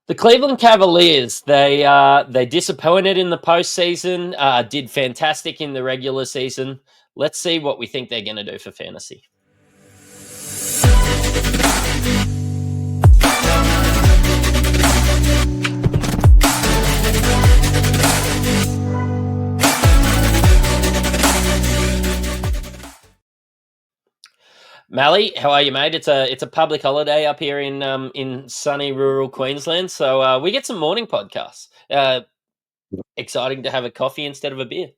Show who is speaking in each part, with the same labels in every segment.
Speaker 1: The Cleveland Cavaliers, they disappointed in the postseason, did fantastic in the regular season. Let's see what we think they're going to do for fantasy. Malley, how are you, mate? It's a public holiday up here in sunny rural Queensland, so we get some morning podcasts. Exciting to have a coffee instead of a beer.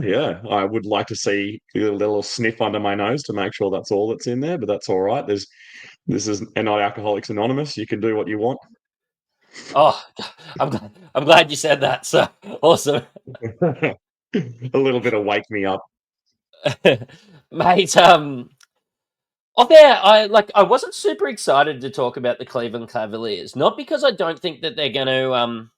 Speaker 2: Yeah. I would like to see a little sniff under my nose to make sure that's all that's in there, but that's all right. This is not Alcoholics Anonymous. You can do what you want.
Speaker 1: Oh, I'm glad you said that. So awesome,
Speaker 2: A little bit of wake me up.
Speaker 1: mate. Oh, there. I wasn't super excited to talk about the Cleveland Cavaliers, not because I don't think that they're going to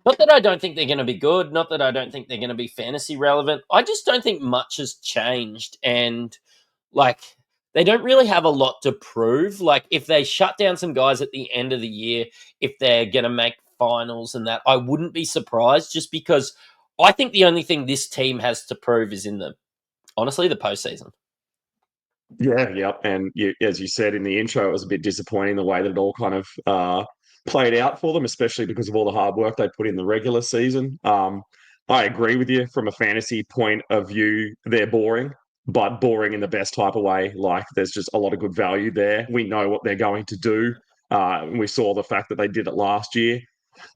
Speaker 1: not that I don't think they're going to be good, not that I don't think they're going to be fantasy relevant. I just don't think much has changed, and like they don't really have a lot to prove. Like if they shut down some guys at the end of the year, if they're going to make finals and that, I wouldn't be surprised. Just because I think the only thing this team has to prove is in the postseason.
Speaker 2: Yep. And as you said in the intro, it was a bit disappointing the way that it all kind of played out for them, especially because of all the hard work they put in the regular season. I agree with you from a fantasy point of view. They're boring, but boring in the best type of way. Like there's just a lot of good value there. We know what they're going to do. We saw the fact that they did it last year,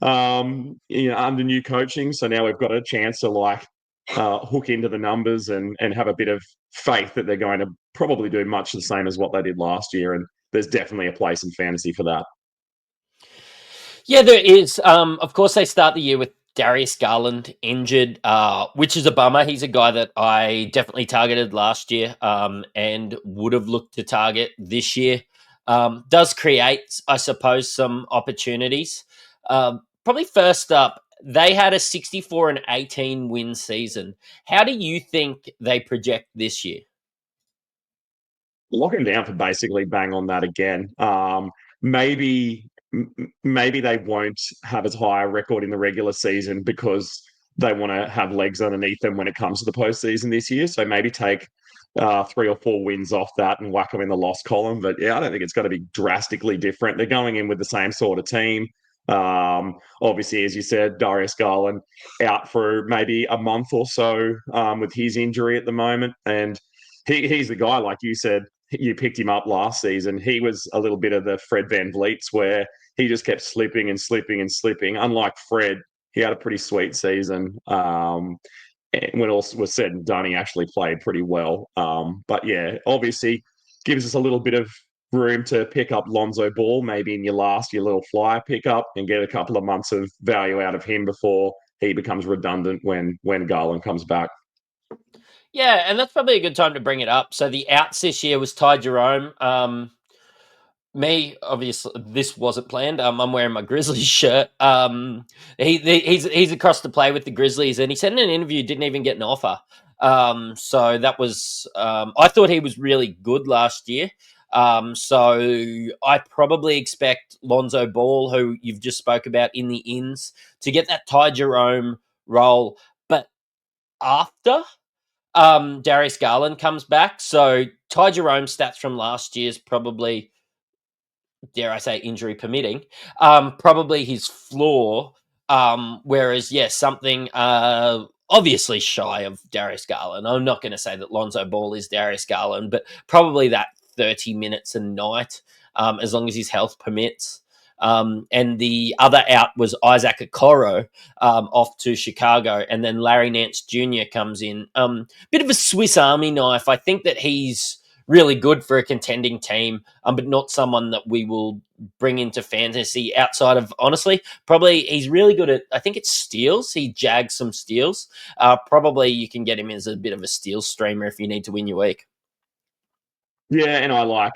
Speaker 2: under new coaching. So now we've got a chance to hook into the numbers and have a bit of faith that they're going to probably do much the same as what they did last year. And there's definitely a place in fantasy for that.
Speaker 1: Yeah, there is. Of course, they start the year with Darius Garland injured, which is a bummer. He's a guy that I definitely targeted last year, and would have looked to target this year. Does create, I suppose, some opportunities. Probably first up, they had a 64-18 win season. How do you think they project this year?
Speaker 2: Locking down for basically bang on that again. Maybe maybe they won't have as high a record in the regular season because they want to have legs underneath them when it comes to the postseason this year. So maybe take 3 or 4 wins off that and whack them in the loss column. But yeah, I don't think it's going to be drastically different. They're going in with the same sort of team. Obviously, as you said, Darius Garland out for maybe a month or so with his injury at the moment. And he's the guy, like you said, you picked him up last season. He was a little bit of the Fred Van Vliet's where he just kept slipping and slipping and slipping. Unlike Fred, he had a pretty sweet season. When all was said and done, he actually played pretty well. But yeah, obviously gives us a little bit of room to pick up Lonzo Ball, maybe in your little flyer pickup and get a couple of months of value out of him before he becomes redundant when Garland comes back.
Speaker 1: Yeah, and that's probably a good time to bring it up. So the outs this year was Ty Jerome. Me, obviously, this wasn't planned. I'm wearing my Grizzlies shirt. He's across to play with the Grizzlies, and he said in an interview didn't even get an offer. So that was I thought he was really good last year. So I probably expect Lonzo Ball, who you've just spoke about in the ins, to get that Ty Jerome role, but after Darius Garland comes back. So Ty Jerome stats from last year's probably, dare I say, injury permitting, probably his floor. Whereas, yes, something obviously shy of Darius Garland. I'm not going to say that Lonzo Ball is Darius Garland, but probably that 30 minutes a night, as long as his health permits. And the other out was Isaac Okoro off to Chicago, and then Larry Nance Jr. comes in. Bit of a Swiss Army knife. I think that he's really good for a contending team, but not someone that we will bring into fantasy outside of, honestly, probably he's really good at, I think it's steals. He jags some steals. Probably you can get him as a bit of a steal streamer if you need to win your week.
Speaker 2: Yeah, and I like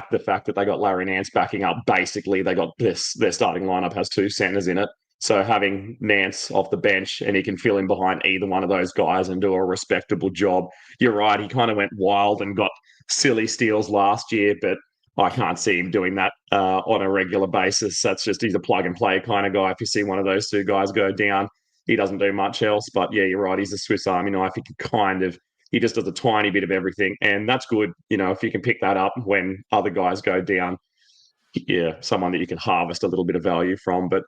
Speaker 2: the fact that they got Larry Nance backing up. Basically, they got this their starting lineup has two centers in it. So having Nance off the bench and he can fill in behind either one of those guys and do a respectable job. You're right, he kind of went wild and got silly steals last year, but I can't see him doing that on a regular basis. That's just he's a plug and play kind of guy. If you see one of those two guys go down, he doesn't do much else. But yeah, you're right. He's a Swiss Army knife. He just does a tiny bit of everything, and that's good. If you can pick that up when other guys go down, yeah, someone that you can harvest a little bit of value from. But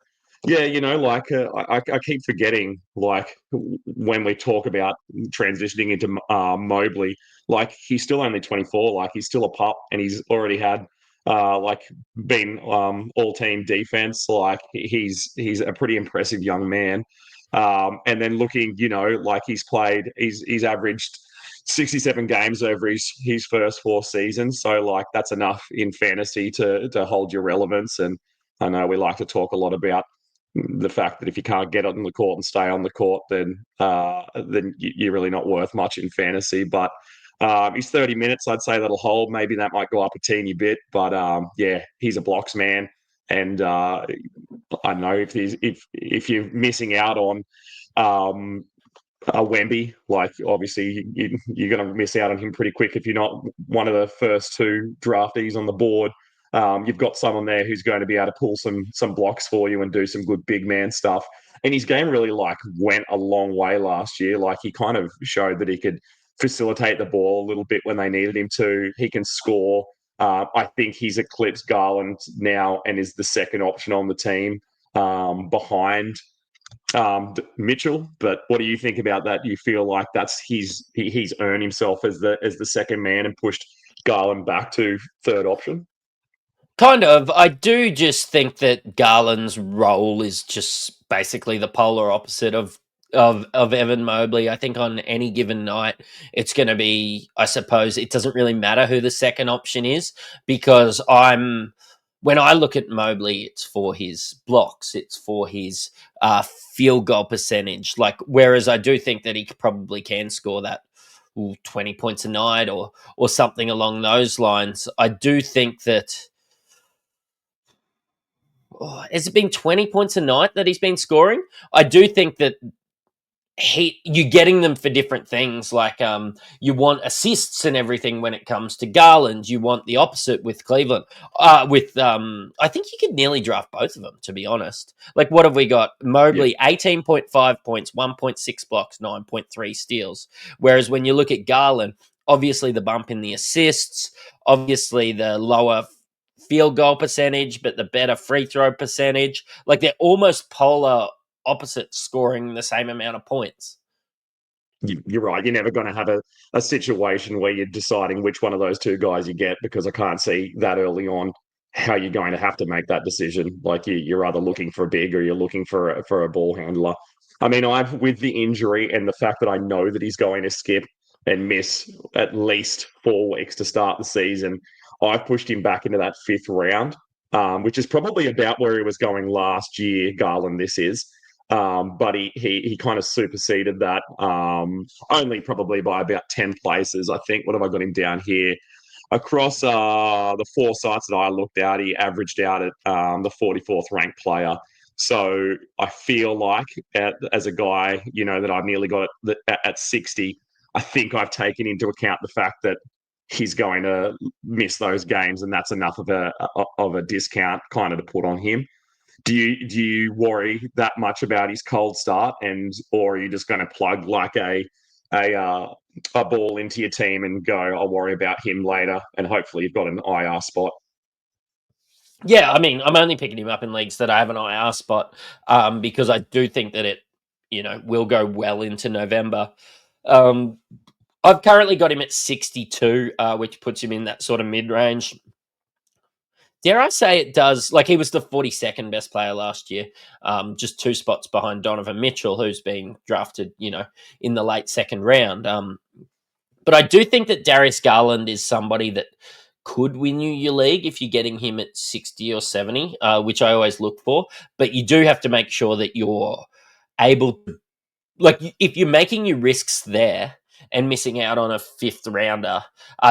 Speaker 2: yeah, I keep forgetting, like when we talk about transitioning into Mobley, like he's still only 24, like he's still a pup, and he's already had like been all team defense. Like he's a pretty impressive young man. And then looking, like he's averaged 67 games over his first 4 seasons. So like that's enough in fantasy to hold your relevance. And I know we like to talk a lot about the fact that if you can't get on the court and stay on the court, then you're really not worth much in fantasy. But he's 30 minutes. I'd say that'll hold. Maybe that might go up a teeny bit. But yeah, he's a blocks man. And I know if you're missing out on Wemby, like obviously you're going to miss out on him pretty quick if you're not one of the first two draftees on the board. You've got someone there who's going to be able to pull some blocks for you and do some good big man stuff. And his game really went a long way last year. Like he kind of showed that he could facilitate the ball a little bit when they needed him to. He can score. I think he's eclipsed Garland now and is the second option on the team behind Mitchell. But what do you think about that? Do you feel like that's he's earned himself as the second man and pushed Garland back to third option?
Speaker 1: Kind of. I do just think that Garland's role is just basically the polar opposite of Evan Mobley. I think on any given night, it's going to be. I suppose it doesn't really matter who the second option is because when I look at Mobley, it's for his blocks, it's for his field goal percentage. Like, whereas I do think that he probably can score that 20 points a night or something along those lines. I do think that. Oh, has it been 20 points a night that he's been scoring? I do think that you're getting them for different things. Like you want assists and everything when it comes to Garland. You want the opposite with Cleveland. I think you could nearly draft both of them, to be honest. Like, what have we got? Mobley, 18.5 points, 1.6 blocks, 9.3 steals. Whereas when you look at Garland, obviously the bump in the assists, obviously the lower field goal percentage, but the better free throw percentage. Like, they're almost polar opposite, scoring the same amount of points.
Speaker 2: You're right. You're never going to have a situation where you're deciding which one of those two guys you get, because I can't see that early on how you're going to have to make that decision. Like you're either looking for a big or you're looking for a ball handler. I mean, with the injury and the fact that I know that he's going to skip and miss at least 4 weeks to start the season, I've pushed him back into that 5th round, which is probably about where he was going last year. Garland, this is. But he kind of superseded that, only probably by about 10 places. I think. What have I got him down here? Across the 4 sites that I looked at, he averaged out at the 44th ranked player. So I feel like as a guy, that I've nearly got at 60, I think I've taken into account the fact that he's going to miss those games, and that's enough of a discount kind of to put on him. Do you worry that much about his cold start, or are you just going to plug like a ball into your team and go, I'll worry about him later, and hopefully you've got an IR spot?
Speaker 1: Yeah, I mean, I'm only picking him up in leagues that I have an IR spot, because I do think that it, will go well into November. I've currently got him at 62, which puts him in that sort of mid range. Dare I say it does? Like, he was the 42nd best player last year, just 2 spots behind Donovan Mitchell, who's been drafted, in the late second round. But I do think that Darius Garland is somebody that could win you your league if you're getting him at 60 or 70, which I always look for. But you do have to make sure that you're able to, like, if you're making your risks there and missing out on a 5th rounder,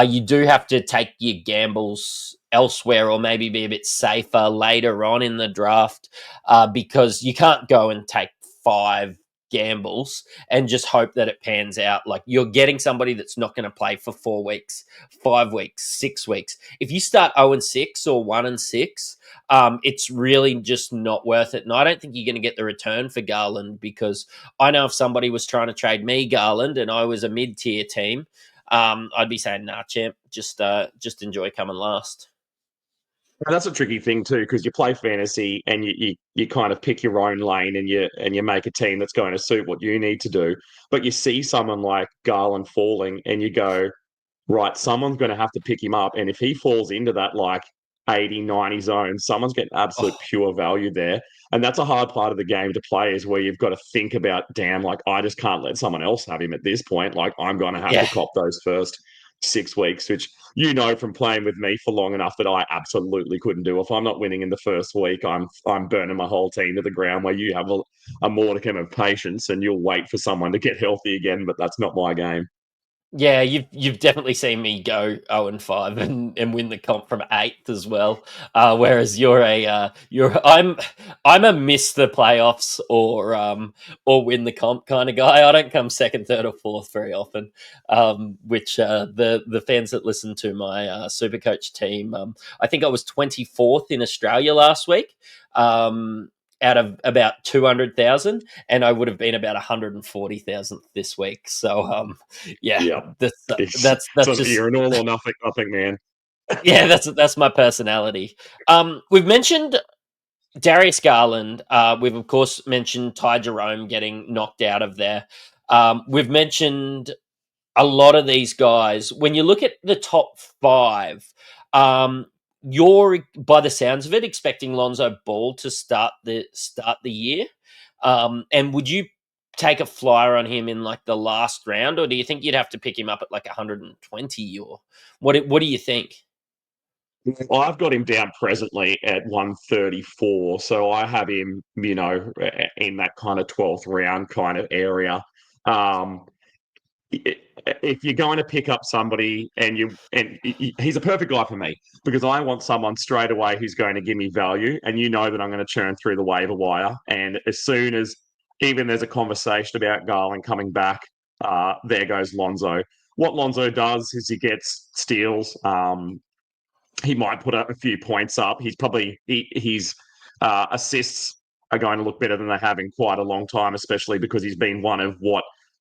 Speaker 1: you do have to take your gambles elsewhere, or maybe be a bit safer later on in the draft, because you can't go and take 5 gambles and just hope that it pans out. Like you're getting somebody that's not going to play for 4 weeks, 5 weeks, 6 weeks. If you start 0-6 or 1-6, it's really just not worth it. And I don't think you're going to get the return for Garland, because I know if somebody was trying to trade me Garland and I was a mid tier team, I'd be saying, nah, champ, just enjoy coming last.
Speaker 2: And that's a tricky thing too, because you play fantasy and you kind of pick your own lane and you make a team that's going to suit what you need to do. But you see someone like Garland falling and you go, right, someone's going to have to pick him up. And if he falls into that like 80, 90 zone, someone's getting absolute
Speaker 1: Oh,
Speaker 2: pure value there. And that's a hard part of the game to play, is where you've got to think about, damn, like I just can't let someone else have him at this point. Like I'm going to have to
Speaker 1: yeah.
Speaker 2: cop those first 6 weeks, which from playing with me for long enough that I absolutely couldn't do. If I'm not winning in the first week, I'm burning my whole team to the ground, where you have a modicum of patience and you'll wait for someone to get healthy again, but that's not my game.
Speaker 1: Yeah, you've definitely seen me go 0-5 and win the comp from eighth as well. Whereas I'm a miss the playoffs or win the comp kind of guy. I don't come second, third, or fourth very often. Which the fans that listen to my Supercoach team, I think I was 24th in Australia last week. Out of about 200,000, and I would have been about 140,000th this week. So yeah,
Speaker 2: Yeah.
Speaker 1: that's
Speaker 2: So
Speaker 1: just
Speaker 2: you're an all or nothing man.
Speaker 1: yeah, that's my personality. We've mentioned Darius Garland. We've of course mentioned Ty Jerome getting knocked out of there. We've mentioned a lot of these guys. When you look at the top five, um, you're, by the sounds of it, expecting Lonzo Ball to start the year. And would you take a flyer on him in like the last round, or do you think you'd have to pick him up at like 120, or what do you think?
Speaker 2: I've got him down presently at 134. So I have him, in that kind of 12th round kind of area. Um, if you're going to pick up somebody he's a perfect guy for me, because I want someone straight away who's going to give me value, and that I'm going to churn through the waiver wire, and as soon as even there's a conversation about Garland coming back, there goes Lonzo. What Lonzo does is he gets steals. He might put up a few points up. His assists are going to look better than they have in quite a long time, especially because he's been one of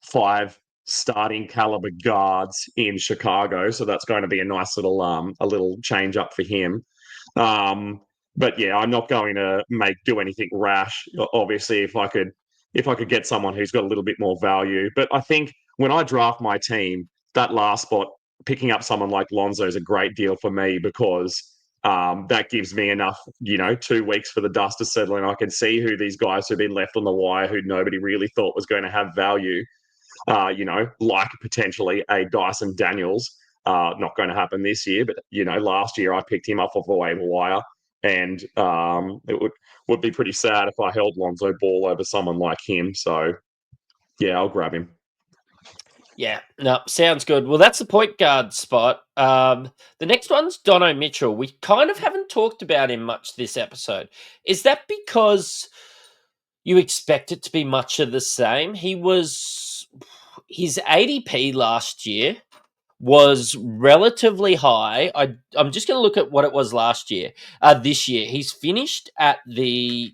Speaker 2: five starting caliber guards in Chicago. So that's going to be a nice little change up for him. But yeah, I'm not going to do anything rash. Obviously, if I could get someone who's got a little bit more value. But I think when I draft my team, that last spot, picking up someone like Lonzo is a great deal for me, because that gives me enough, 2 weeks for the dust to settle, and I can see who these guys who've been left on the wire, who nobody really thought was going to have value, like potentially a Dyson Daniels. Not going to happen this year, but last year I picked him up off the waiver wire, and it would be pretty sad if I held Lonzo Ball over someone like him. So yeah, I'll grab him.
Speaker 1: Yeah, no, sounds good. Well, that's the point guard spot. The next one's Dono Mitchell. We kind of haven't talked about him much this episode. Is that because you expect it to be much of the same? His ADP last year was relatively high. I'm just going to look at what it was last year. This year, he's finished at the.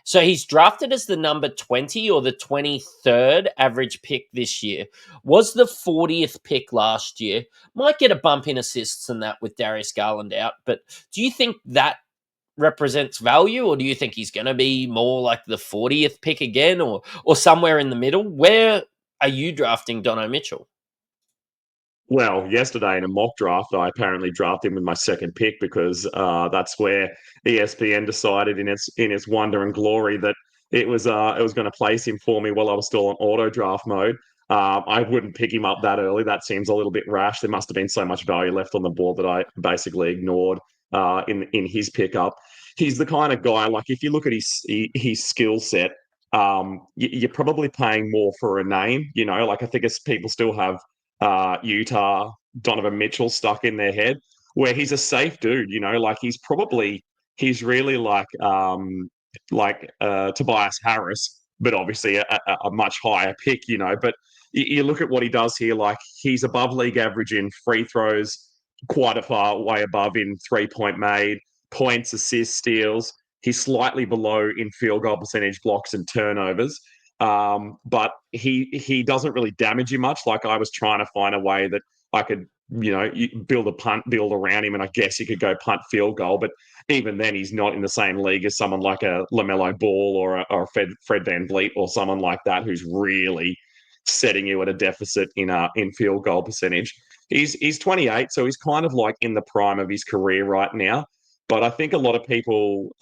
Speaker 1: So he's drafted as the number 20 or the 23rd average pick this year. Was the 40th pick last year. Might get a bump in assists and that with Darius Garland out. But do you think that represents value, or do you think he's going to be more like the 40th pick again, or somewhere in the middle? Where are you drafting Dono Mitchell?
Speaker 2: Well, yesterday in a mock draft, I apparently drafted him with my second pick, because that's where ESPN decided in its wonder and glory that it was going to place him for me while I was still on auto draft mode. I wouldn't pick him up that early. That seems a little bit rash. There must have been so much value left on the board that I basically ignored in his pickup. He's the kind of guy, like, if you look at his skill set, you're probably paying more for a name. Like, I think people still have Utah, Donovan Mitchell stuck in their head, where he's a safe dude, like he's really like Tobias Harris, but obviously a much higher pick, But you look at what he does here, like he's above league average in free throws, quite a far way above in 3-point made, points, assists, steals. He's slightly below in field goal percentage, blocks, and turnovers. But he doesn't really damage you much. Like I was trying to find a way that I could, build a punt, build around him, and I guess you could go punt, field goal. But even then, he's not in the same league as someone like a LaMelo Ball or a Fred VanVleet or someone like that who's really setting you at a deficit in field goal percentage. He's 28, so he's kind of like in the prime of his career right now. But I think a lot of people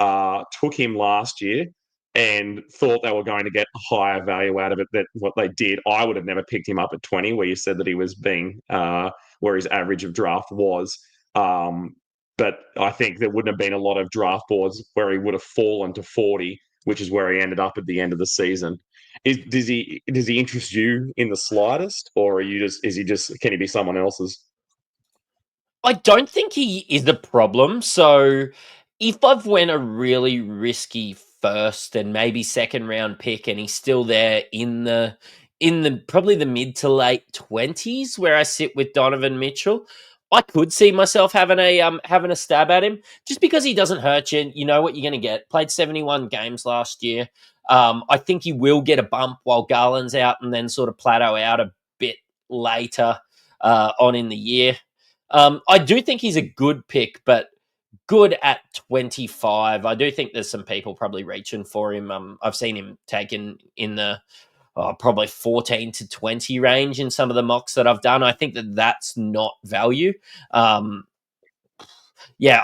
Speaker 2: took him last year and thought they were going to get a higher value out of it than what they did. I would have never picked him up at 20, where you said that he was being where his average of draft was. But I think there wouldn't have been a lot of draft boards where he would have fallen to 40, which is where he ended up at the end of the season. Does he interest you in the slightest, or can he be someone else's?
Speaker 1: I don't think he is the problem. So if I've went a really risky first and maybe second round pick and he's still there in the probably the mid to late 20s where I sit with Donovan Mitchell, I could see myself having a stab at him just because he doesn't hurt you. You know what you're going to get. Played 71 games last year. I think he will get a bump while Garland's out and then sort of plateau out a bit later on in the year. I do think he's a good pick, but good at 25. I do think there's some people probably reaching for him. I've seen him taken in the probably 14 to 20 range in some of the mocks that I've done. I think that that's not value. Yeah,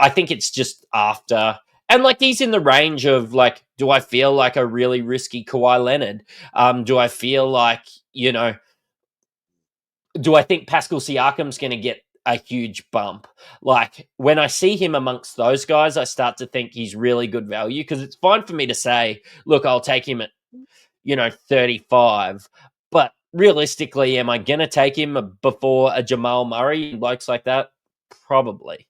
Speaker 1: I think it's just after. And like he's in the range of like, do I feel like a really risky Kawhi Leonard? Do I feel like, do I think Pascal Siakam's going to get a huge bump? Like when I see him amongst those guys, I start to think he's really good value because it's fine for me to say, look, I'll take him at 35. But realistically, am I going to take him before a Jamal Murray and blokes like that? Probably.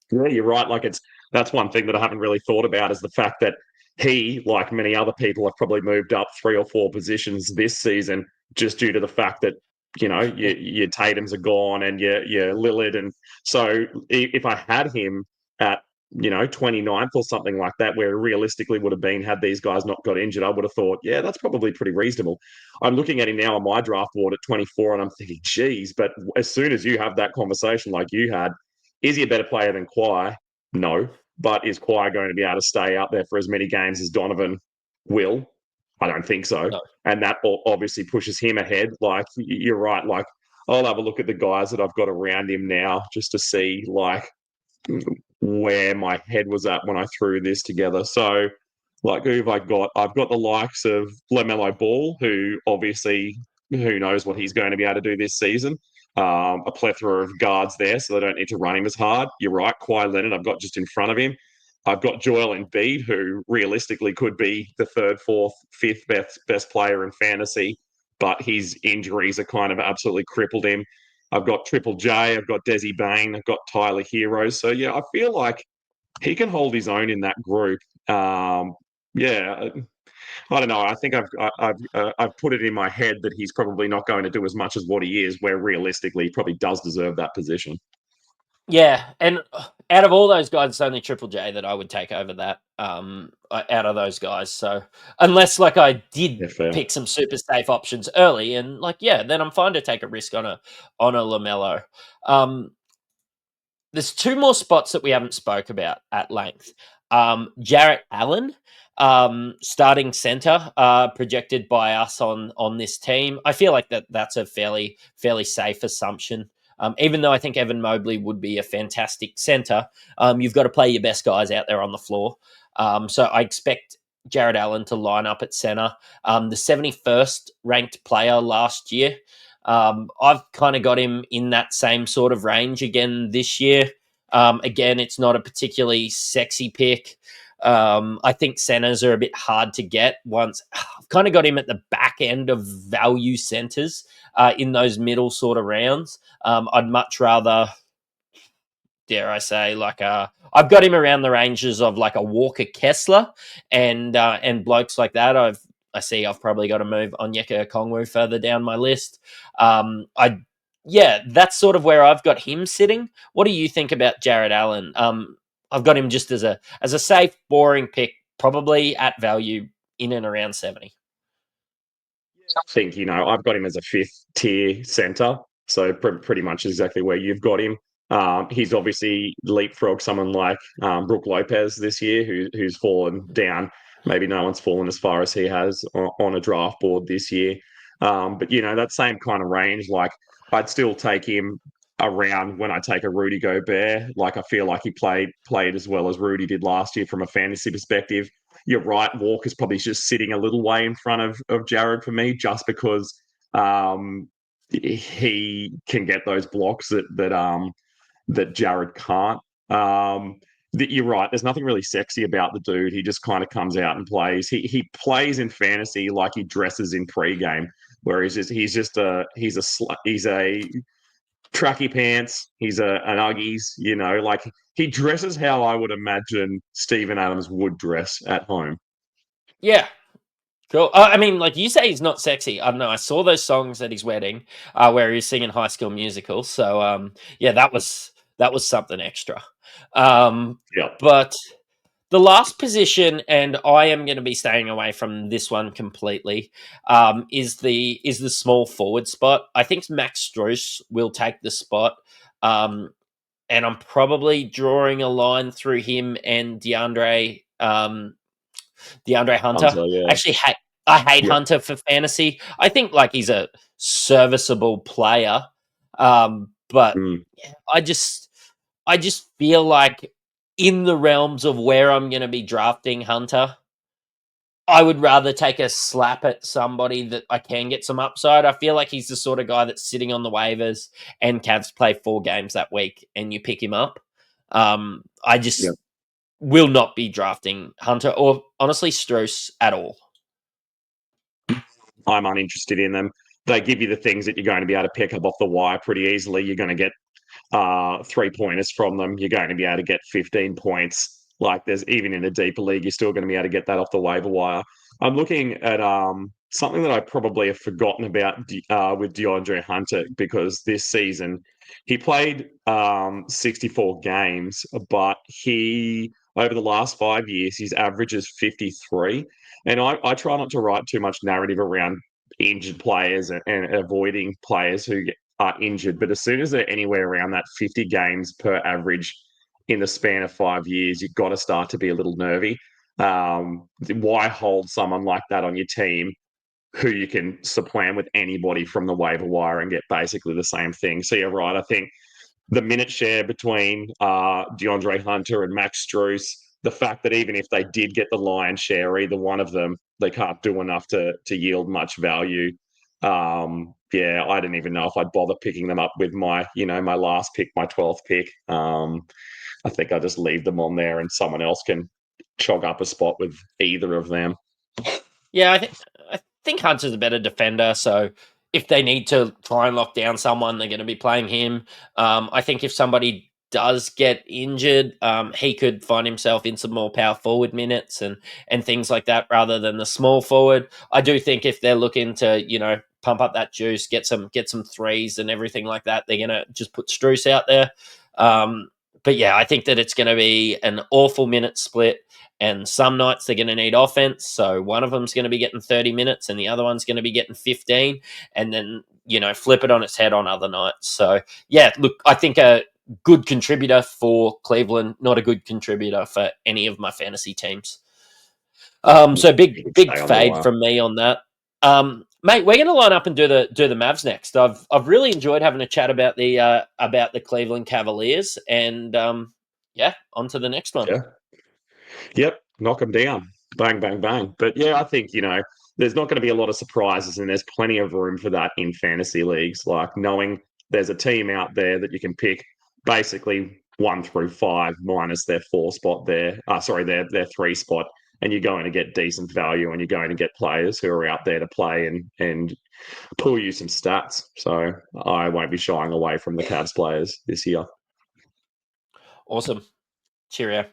Speaker 2: Yeah, you're right. Like that's one thing that I haven't really thought about is the fact that he, like many other people, have probably moved up 3 or 4 positions this season just due to the fact that your Tatum's are gone and your Lillard, and so if I had him at 29th or something like that, where realistically would have been had these guys not got injured, I would have thought, yeah, that's probably pretty reasonable. I'm looking at him now on my draft board at 24, and I'm thinking, geez, but as soon as you have that conversation like you had, is he a better player than Kawhi? No. But is Kawhi going to be able to stay out there for as many games as Donovan will? I don't think so.
Speaker 1: No.
Speaker 2: And that obviously pushes him ahead. Like, you're right. Like, I'll have a look at the guys that I've got around him now just to see, like, where my head was at when I threw this together. So, like, who have I got? I've got the likes of LaMelo Ball, who obviously, who knows what he's going to be able to do this season. A plethora of guards there, so they don't need to run him as hard. You're right, Kawhi Leonard, I've got just in front of him. I've got Joel Embiid, who realistically could be the third, fourth, fifth best player in fantasy, but his injuries are kind of absolutely crippled him. I've got Triple J, I've got Desi Bain, I've got Tyler Hero. So yeah, I feel like he can hold his own in that group. Yeah, I don't know. I think I've put it in my head that he's probably not going to do as much as what he is. Where realistically, he probably does deserve that position.
Speaker 1: Yeah, and out of all those guys, it's only Triple J that I would take over that. Out of those guys, so unless like I did
Speaker 2: Yeah, fair.
Speaker 1: pick some super safe options early, and like yeah, then I'm fine to take a risk on a Lamelo. There's two more spots that we haven't spoke about at length. Jarrett Allen, starting center, projected by us on this team. I feel like that's a fairly safe assumption. Even though I think Evan Mobley would be a fantastic center, you've got to play your best guys out there on the floor. So I expect Jarrett Allen to line up at center. The 71st ranked player last year. I've kind of got him in that same sort of range again this year. Again, it's not a particularly sexy pick. I think centers are a bit hard to get. I've kind of got him at the back end of value centers in those middle sort of rounds. I'd much rather, dare I say, I've got him around the ranges of like a Walker Kessler and blokes like that. I see I've probably got to move Onyeka Okongwu further down my list. That's sort of where I've got him sitting. What do you think about Jared Allen? I've got him just as a safe, boring pick, probably at value in and around 70.
Speaker 2: I think, I've got him as a fifth tier centre. So pretty much exactly where you've got him. He's obviously leapfrogged someone like Brook Lopez this year, who's fallen down. Maybe no one's fallen as far as he has on a draft board this year. But, that same kind of range, like I'd still take him around when I take a Rudy Gobert. Like I feel like he played as well as Rudy did last year from a fantasy perspective. You're right. Walker's probably just sitting a little way in front of Jared for me, just because he can get those blocks that Jared can't. You're right. There's nothing really sexy about the dude. He just kind of comes out and plays. He plays in fantasy like he dresses in pregame, where he's a tracky pants. He's an Uggies. Like he dresses how I would imagine Steven Adams would dress at home.
Speaker 1: Yeah, cool. I mean, like you say, he's not sexy. I don't know. I saw those songs at his wedding, where he was singing High School Musical. So, yeah, that was something extra.
Speaker 2: Yeah.
Speaker 1: But the last position, and I am going to be staying away from this one completely, is the small forward spot. I think Max Strus will take the spot, and I'm probably drawing a line through him and DeAndre Hunter.
Speaker 2: Hunter, yeah.
Speaker 1: Actually, I hate
Speaker 2: Yep.
Speaker 1: Hunter for fantasy. I think like he's a serviceable player, but
Speaker 2: Mm.
Speaker 1: yeah, I just feel like in the realms of where I'm going to be drafting Hunter, I would rather take a slap at somebody that I can get some upside. I feel like he's the sort of guy that's sitting on the waivers and Cavs play 4 games that week and you pick him up. I
Speaker 2: Yep.
Speaker 1: just will not be drafting Hunter or honestly Strus at all.
Speaker 2: I'm uninterested in them. They give you the things that you're going to be able to pick up off the wire pretty easily. You're going to get 3-pointers from them. You're going to be able to get 15 points. Like there's even in a deeper league, you're still going to be able to get that off the waiver wire. I'm looking at something that I probably have forgotten about with DeAndre Hunter, because this season he played 64 games, but he over the last 5 years his average is 53. And I try not to write too much narrative around injured players and avoiding players who are injured. But as soon as they're anywhere around that 50 games per average in the span of 5 years, you've got to start to be a little nervy. Why hold someone like that on your team who you can supplant with anybody from the waiver wire and get basically the same thing? So you're right. I think the minute share between DeAndre Hunter and Max Strus, the fact that even if they did get the lion's share, either one of them, they can't do enough to yield much value. Yeah, I didn't even know if I'd bother picking them up with my last pick, my 12th pick. I think I just leave them on there and someone else can chog up a spot with either of them.
Speaker 1: Yeah, I think Hunter's a better defender, so if they need to try and lock down someone, they're going to be playing him. I think if somebody does get injured, he could find himself in some more power forward minutes and things like that rather than the small forward. I do think if they're looking to pump up that juice, get some threes and everything like that, they're going to just put Strus out there. But yeah, I think that it's going to be an awful minute split. And some nights they're going to need offense. So one of them's going to be getting 30 minutes and the other one's going to be getting 15. And then, flip it on its head on other nights. So, yeah, look, I think a good contributor for Cleveland, not a good contributor for any of my fantasy teams. So big
Speaker 2: Stay on the
Speaker 1: fade
Speaker 2: wire.
Speaker 1: from me on that. Mate, we're going to line up and do the Mavs next. I've really enjoyed having a chat about the Cleveland Cavaliers. And, yeah, on to the next one.
Speaker 2: Yeah. Yep, knock them down. Bang, bang, bang. But yeah, I think, there's not going to be a lot of surprises, and there's plenty of room for that in fantasy leagues. Like knowing there's a team out there that you can pick basically 1 through 5 minus their 4 spot there. Sorry, their 3 spot. And you're going to get decent value and you're going to get players who are out there to play and pull you some stats. So I won't be shying away from the Cavs players this year.
Speaker 1: Awesome. Cheerio.